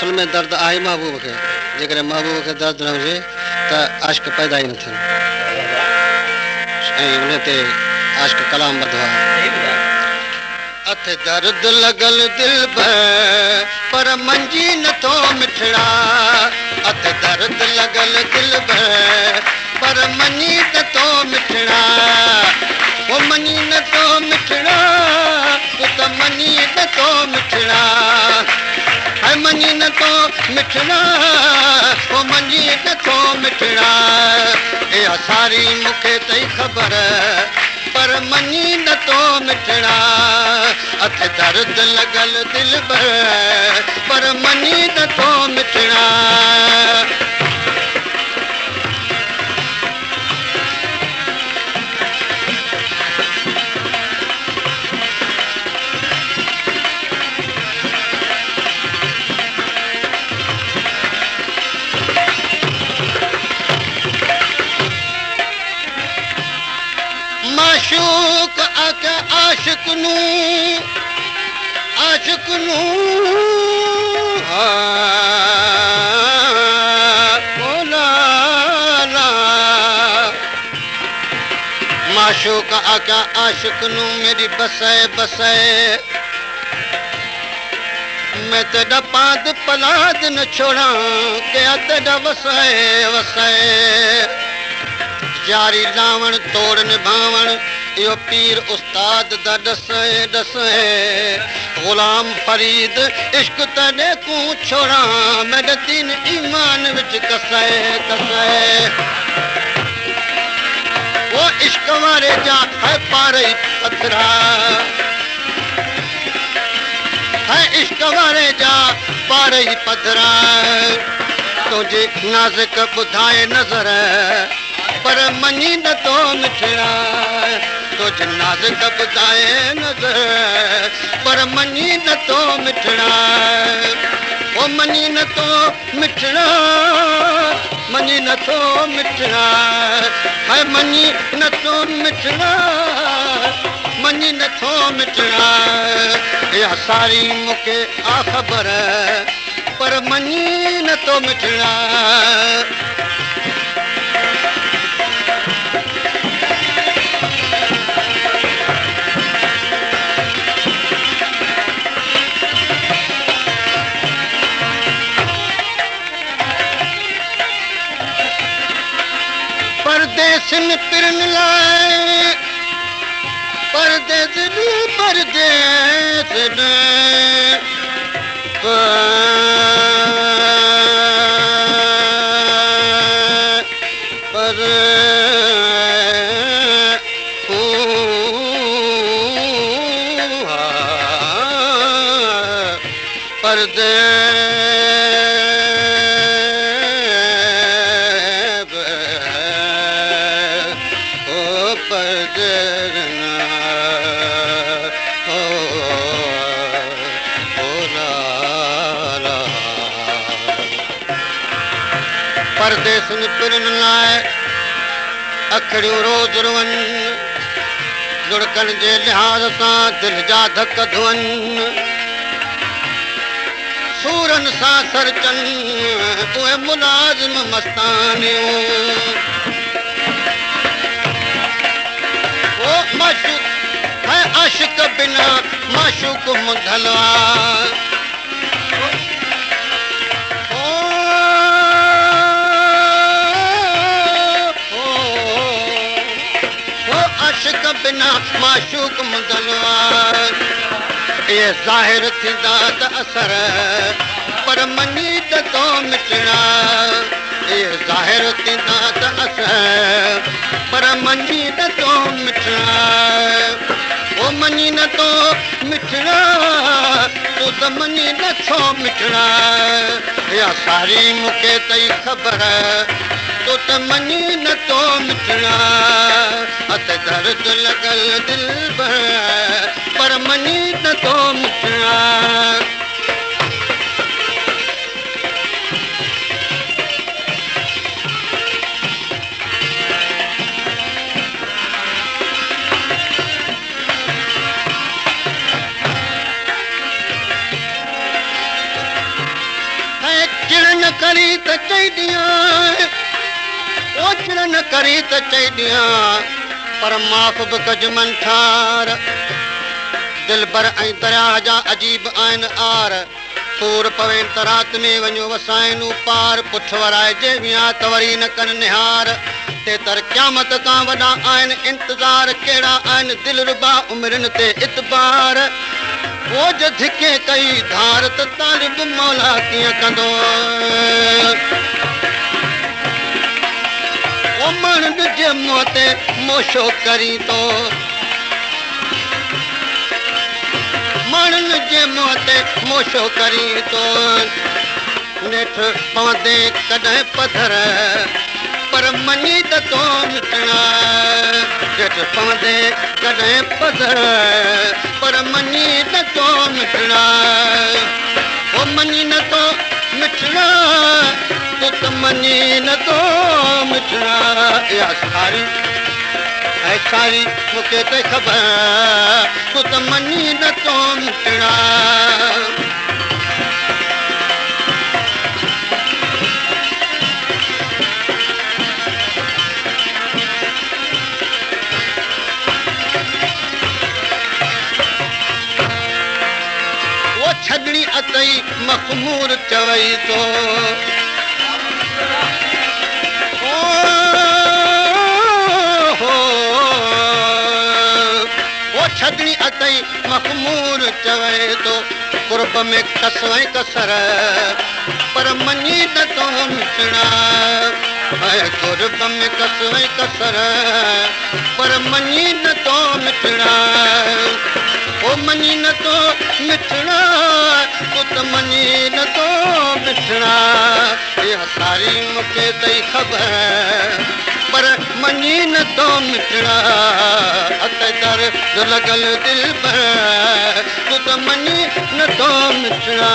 असल में दर्द आहे महबूब खे, जेकर महबूब खे दर्द न हुजे त आशिक पैदा ई न थियनि ऐं उन ते आशिक कलाम ॿधो आहे। अथ दर्द लॻल दिल पर मंझी नथो मिठड़ा, अथ दर्द लॻल दिल पर मञी नथो मिठड़ा, वो मञी नथो मिठड़ा, तूं त मञी नथो मिठड़ा, है मञी नथो मिठड़ा, वो मञी नथो मिठड़ा, इहा सारी मूंखे तई ख़बर पर मञी नथो मिठड़ा, अथ दर्द लॻल दिल पर मञी नथो मिठड़ा। माशूक आके आशिक नू माशूक आका आशिक नू मेरी बसाए बसाए, मैं तेरा पाद पलाद न छोड़ा क्या तेरा वसाए वसाए, जारी लावण तोड़ निभावण यो पीर उस्ताद दा दसे दसे, गुलाम फरीद इश्क तने को छोड़ा मेरे दीन ईमान विच कसे कसे, वो इश्क वारे जा है पारे पथरा, है इश्क वारे जा पारे पथरा, तुझे नाज़िक बुधाए नजर पर मञी नथो मिठड़ा, तुझ नाज़िक बुधाए नजर पर मञी नथो मिठड़ा, ओ मञी नथो मिठड़ा, मञी नथो मिठड़ा, है मञी नथो मिठड़ा, मञी नथो मिठड़ा, इहा सारी मूंखे आ ख़बर पर मञी नथो मिठड़ा। परदेसन पिरन लाए परदेसन परदेसन पर परदे परदेसन पिरन लाए अखड़ियूं रोज़ रुअन, लुड़कन जे लिहाज़ सां दिल जा धक धुअन, सूरन सां सरचन उहे मुलाज़िम मस्तानियूं, वो माशूक है आशिक बिना माशूक मुंधलवा, आशिक बिना माशूक मुंदलवार, ये ज़ाहिर थींदा त असर पर मञी नथो मिठड़ा, ये ज़ाहिर थींदा त असर पर मञी नथो मिठड़ा, ओ मञी नथो मिठड़ा, तूं त मञी नथो मिठड़ा, इहा सारी मूंखे तई ख़बर तूं त मञी नथो मिठड़ा, अथ दर्द लॻल दिल पर मञी नथो मिठड़ा। करी त चई ॾियां ओचर न करी त चई ॾियां पर माफ़ बि कज मन ठार दिलबर ऐं दरिया जा अजीब आहिनि आर सूर पवे त राति में वञो वसाइनि पार पुठ वराइजे विया त वरी न कनि निहार ते तर क़यामत खां वॾा आहिनि इंतज़ार कहिड़ा आहिनि दिलि रुबा उमिरिन ते इतबार बोझ धिके कई धार त तालिब मौला कीअं कंदो ओ मण ॾिजे मुंहं ते मोशो करी थो मण जे मुंहं ते मोशो करी थो नेठ पवंदे कॾहिं पधर पर मञी त तो मिटणा नेठ पवंदे कॾहिं पधर पर मञी त तो मिटणा ओ मञी न तो मिटणा तूं त मञी न तो मिटणा इहा सारी ऐं सारी मूंखे त ख़बर तूं त मञी न तो मिटणा छॾणी अथई मखमूर चवई थो छॾणी अथई मखमूर चवे थो कुर्ब में कसर कसर पर मञी न तो मिटणा कुर्ब में कसर कसर पर मञी न तो मिटणा ओ मञी न तो मिटणा तूं त मञी न तो मिटणा इहा सारी मूंखे तई ख़बर पर मञी न तो मिटणा अत दर्द लॻल दिल पर तूं त मञी न तो मिटणा